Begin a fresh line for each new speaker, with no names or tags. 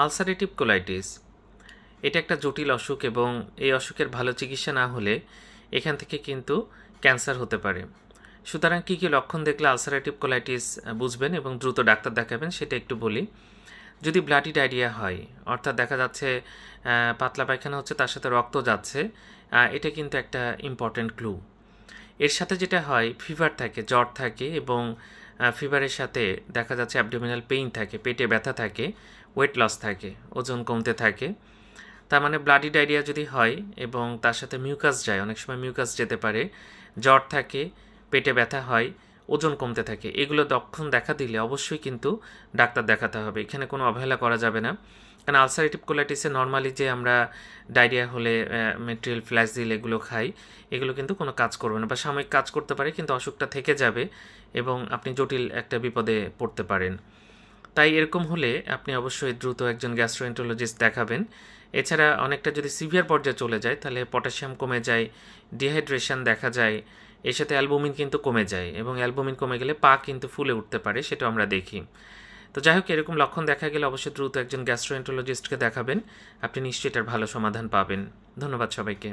Ulcerative colitis এটা একটা জটিল অসুখ এবং এই অসুখের ভালো চিকিৎসা না হলে এখান থেকে কিন্তু ক্যান্সার হতে পারে। সুতরাং কী কী লক্ষণ দেখলে আলসারেটিভ কোলাইটিস বুঝবেন এবং দ্রুত ডাক্তার দেখাবেন সেটা একটু বলি। যদি ব্লাডি ডায়রিয়া হয়, অর্থাৎ দেখা যাচ্ছে পাতলা পায়খানা হচ্ছে, তার সাথে রক্ত যাচ্ছে, এটা কিন্তু একটা ইম্পর্ট্যান্ট ক্লু। এর সাথে যেটা হয়, ফিভার থাকে, জ্বর থাকে এবং ফিভারের সাথে দেখা যাচ্ছে অ্যাবডোমিনাল পেইন থাকে, পেটে ব্যথা থাকে, ওয়েট লস থাকে, ওজন কমতে থাকে। তার মানে ব্লাডি ডায়রিয়া যদি হয় এবং তার সাথে মিউকাস যায়, অনেক সময় মিউকাস যেতে পারে, জ্বর থাকে, পেটে ব্যথা হয়, ওজন কমতে থাকে, এগুলো লক্ষণ দেখা দিলে অবশ্যই কিন্তু ডাক্তার দেখাতে হবে। এখানে কোনো অবহেলা করা যাবে না, কারণ আলসারেটিভ কোলাইটিসে নর্মালি যে আমরা ডায়রিয়া হলে মেট্রিয়াল ফ্ল্যাক্সিল এগুলো খাই, এগুলো কিন্তু কোনো কাজ করবে না বা সাময়িক কাজ করতে পারে, কিন্তু অসুখটা থেকে যাবে এবং আপনি জটিল একটা বিপদে পড়তে পারেন। তাই এরকম হলে আপনি অবশ্যই দ্রুত একজন গ্যাস্ট্রোএন্টারোলজিস্ট দেখাবেন। এছাড়া অনেকটা যদি সিভিয়ার পর্যায়ে চলে যায় তাহলে পটাশিয়াম কমে যায়, ডিহাইড্রেশন দেখা যায়, এর সাথে অ্যালবুমিন কিন্তু কমে যায় এবং অ্যালবুমিন কমে গেলে পা কিন্তু ফুলে উঠতে পারে, সেটাও আমরা দেখি। তো যাই হোক, এরকম লক্ষণ দেখা গেলে অবশ্যই দ্রুত একজন গ্যাস্ট্রোএন্টারোলজিস্টকে দেখাবেন, আপনি নিশ্চয়ই এটার ভালো সমাধান পাবেন। ধন্যবাদ সবাইকে।